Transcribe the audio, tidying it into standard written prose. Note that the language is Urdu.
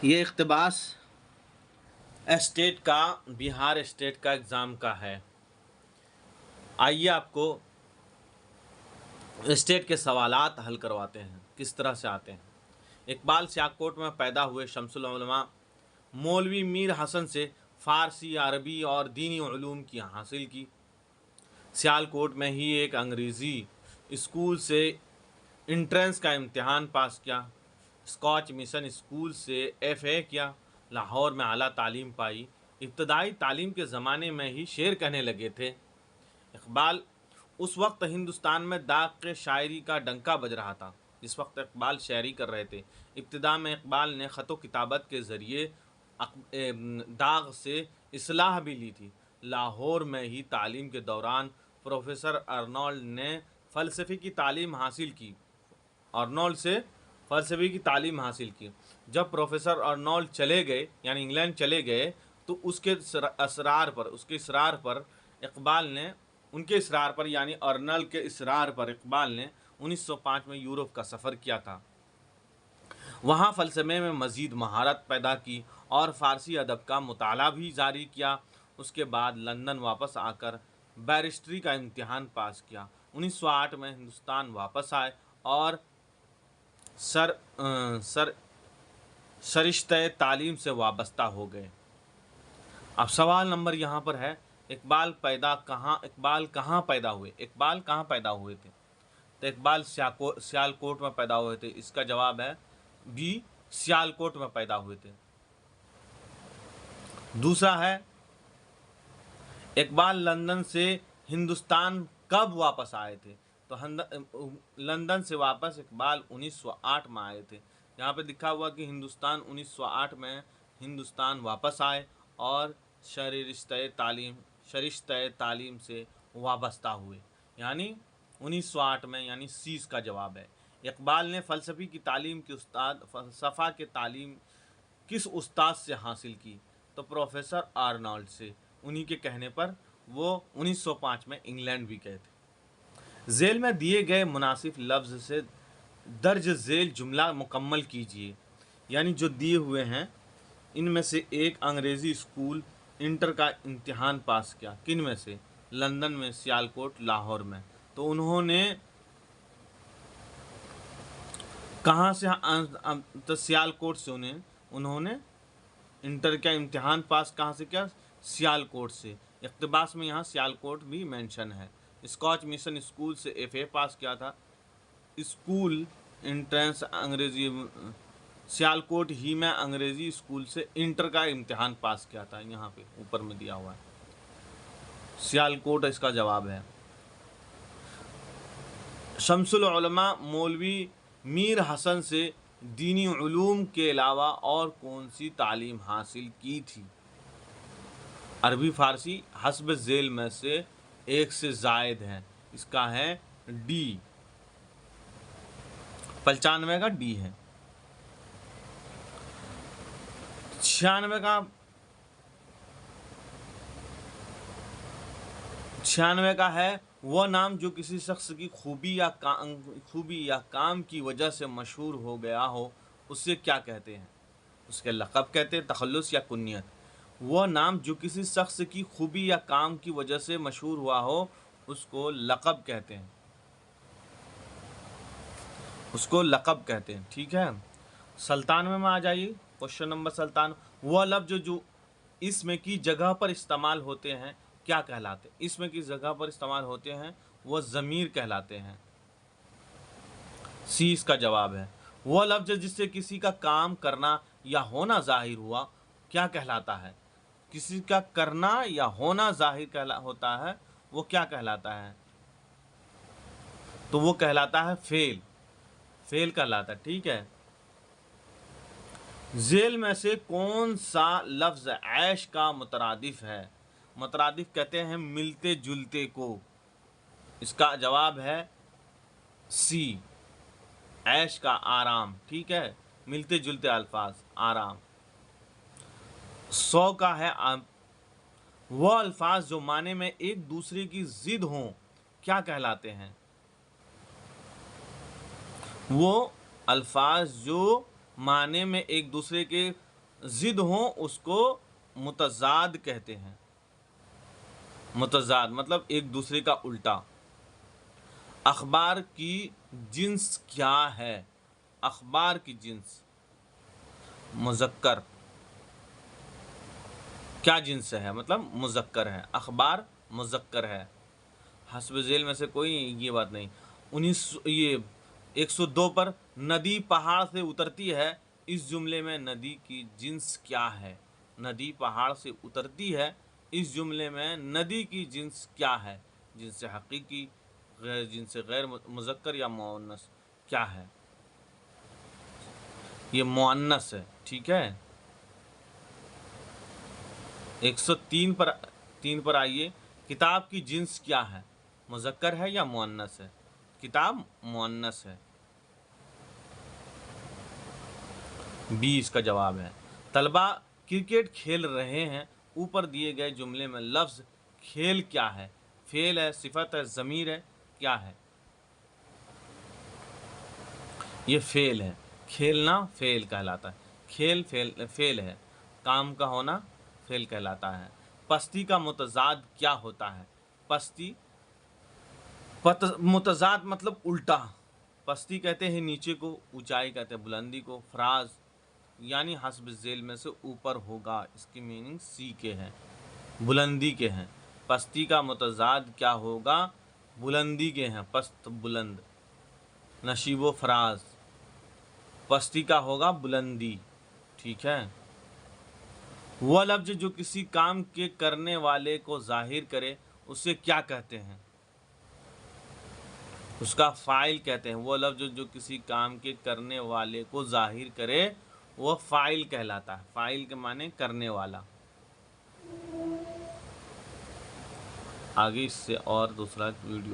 یہ اقتباس اسٹیٹ کا بہار اسٹیٹ کا ایگزام کا ہے۔ آئیے آپ کو اسٹیٹ کے سوالات حل کرواتے ہیں، کس طرح سے آتے ہیں۔ اقبال سیالکوٹ میں پیدا ہوئے۔ شمس العلماء مولوی میر حسن سے فارسی، عربی اور دینی علوم کی حاصل کی۔ سیالکوٹ میں ہی ایک انگریزی اسکول سے انٹرنس کا امتحان پاس کیا۔ اسکاچ مشن اسکول سے FA کیا۔ لاہور میں اعلیٰ تعلیم پائی۔ ابتدائی تعلیم کے زمانے میں ہی شعر کہنے لگے تھے۔ اقبال اس وقت ہندوستان میں داغ کے شاعری کا ڈنکا بج رہا تھا، اس وقت اقبال شاعری کر رہے تھے۔ ابتدا میں اقبال نے خط و کتابت کے ذریعے داغ سے اصلاح بھی لی تھی۔ لاہور میں ہی تعلیم کے دوران پروفیسر ارنولڈ نے فلسفے کی تعلیم حاصل کی۔ ارنولڈ سے فلسفے کی تعلیم حاصل کی۔ جب پروفیسر ارنولڈ چلے گئے، یعنی انگلینڈ چلے گئے، تو اس کے اصرار پر اقبال نے یعنی ارنولڈ کے اصرار پر اقبال نے 1905 میں یورپ کا سفر کیا تھا۔ وہاں فلسفے میں مزید مہارت پیدا کی اور فارسی ادب کا مطالعہ بھی جاری کیا۔ اس کے بعد لندن واپس آ کر بیرسٹری کا امتحان پاس کیا۔ 1908 میں ہندوستان واپس آئے اور سرشتہ تعلیم سے وابستہ ہو گئے۔ اب سوال نمبر یہاں پر ہے، اقبال کہاں پیدا ہوئے تھے؟ تو اقبال سیالکوٹ میں پیدا ہوئے تھے۔ اس کا جواب ہے بی، سیالکوٹ میں پیدا ہوئے تھے۔ دوسرا ہے، اقبال لندن سے ہندوستان کب واپس آئے تھے؟ تو لندن سے واپس اقبال 1908 میں آئے تھے۔ یہاں پہ لکھا ہوا کہ 1908 میں ہندوستان واپس آئے اور شرشتہ تعلیم سے وابستہ ہوئے، یعنی 1908 میں، یعنی سی کا جواب ہے۔ اقبال نے فلسفے کی تعلیم فلسفہ کی تعلیم کس استاد سے حاصل کی؟ تو پروفیسر ارنولڈ سے۔ انہی کے کہنے پر وہ 1905 میں انگلینڈ بھی گئے تھے۔ ذیل میں دیے گئے مناسب لفظ سے درج ذیل جملہ مکمل کیجیے، یعنی جو دیے ہوئے ہیں ان میں سے ایک انگریزی اسکول انٹر کا امتحان پاس کیا۔ کن میں سے؟ لندن میں، سیالکوٹ، لاہور میں۔ تو انہوں نے کہاں سے؟ تو سیالکوٹ سے انہوں نے انٹر کا امتحان پاس کہاں سے کیا؟ سیالکوٹ سے۔ اقتباس میں یہاں سیالکوٹ بھی مینشن ہے۔ اسکاچ مشن اسکول سے FA پاس کیا تھا۔ اسکول انٹرنس انگریزی، سیالکوٹ ہی میں انگریزی اسکول سے انٹر کا امتحان پاس کیا تھا۔ یہاں پہ اوپر میں دیا ہوا ہے، سیالکوٹ اس کا جواب ہے۔ شمس العلماء مولوی میر حسن سے دینی علوم کے علاوہ اور کون سی تعلیم حاصل کی تھی؟ عربی، فارسی، حسب ذیل میں سے ایک سے زائد ہے۔ اس کا ہے ڈی، 95 کا ڈی ہے۔ 96 کا ہے، وہ نام جو کسی شخص کی خوبی یا کام کی وجہ سے مشہور ہو گیا ہو، اسے کیا کہتے ہیں؟ اس کے لقب کہتے ہیں، تخلص یا کنیت۔ وہ نام جو کسی شخص کی خوبی یا کام کی وجہ سے مشہور ہوا ہو، اس کو لقب کہتے ہیں، ٹھیک ہے۔ 97 میں آ جائیے، کوشچن نمبر 97۔ وہ لفظ جو اسم کی جگہ پر استعمال ہوتے ہیں کیا کہلاتے ہیں؟ اسم کی جگہ پر استعمال ہوتے ہیں وہ ضمیر کہلاتے ہیں۔ سی اس کا جواب ہے۔ وہ لفظ جس سے کسی کا کام کرنا یا ہونا ظاہر ہوا کیا کہلاتا ہے؟ کسی کا کرنا یا ہونا ظاہر ہوتا ہے، وہ کیا کہلاتا ہے؟ تو وہ کہلاتا ہے فعل کہلاتا ہے، ٹھیک ہے۔ ذیل میں سے کون سا لفظ عیش کا مترادف ہے؟ مترادف کہتے ہیں ملتے جلتے کو۔ اس کا جواب ہے سی، عیش کا آرام، ٹھیک ہے، ملتے جلتے الفاظ، آرام۔ 100 کا ہے، وہ الفاظ جو معنی میں ایک دوسرے کی ضد ہوں کیا کہلاتے ہیں؟ وہ الفاظ جو معنی میں ایک دوسرے کے ضد ہوں اس کو متضاد کہتے ہیں. متضاد مطلب ایک دوسرے کا الٹا. اخبار کی جنس کیا ہے؟ اخبار کی جنس مذکر. کیا جنس ہے؟ مطلب مذکر ہے. اخبار مذکر ہے. حسب ذیل میں سے کوئی یہ بات نہیں. 102 پر ندی پہاڑ سے اترتی ہے، اس جملے میں ندی کی جنس کیا ہے؟ ندی پہاڑ سے اترتی ہے، اس جملے میں ندی کی جنس کیا ہے؟ جنس حقیقی، جنس غیر مذکر یا مؤنث کیا ہے؟ یہ مؤنث ہے. ٹھیک ہے. 103 پر آئیے. کتاب کی جنس کیا ہے؟ مذکر ہے یا مؤنث ہے؟ کتاب مؤنث ہے. 20 کا جواب ہے. طلبہ کرکٹ کھیل رہے ہیں، اوپر دیے گئے جملے میں لفظ کھیل کیا ہے؟ فعل ہے، صفت ہے، ضمیر ہے، کیا ہے؟ یہ فعل ہے. کھیلنا فعل کہلاتا ہے. کھیل فعل ہے. کام کا ہونا فعل کہلاتا ہے. پستی کا متضاد کیا ہوتا ہے؟ پستی متضاد مطلب الٹا. پستی کہتے ہیں نیچے کو، اونچائی کہتے ہیں بلندی کو. فراز یعنی حسب ذیل میں سے اوپر ہوگا، اس کی میننگ سی کے ہیں، بلندی کے ہیں. پستی کا متضاد کیا ہوگا؟ بلندی کے ہیں. پست بلند. نشیب و فراز پستی کا ہوگا بلندی. ٹھیک ہے. وہ لفظ جو کسی کام کے کرنے والے کو ظاہر کرے اسے کیا کہتے ہیں؟ اس کا فاعل کہتے ہیں. وہ لفظ جو کسی کام کے کرنے والے کو ظاہر کرے وہ فاعل کہلاتا ہے. فاعل کے معنی کرنے والا. آگے اس سے اور دوسرا ویڈیو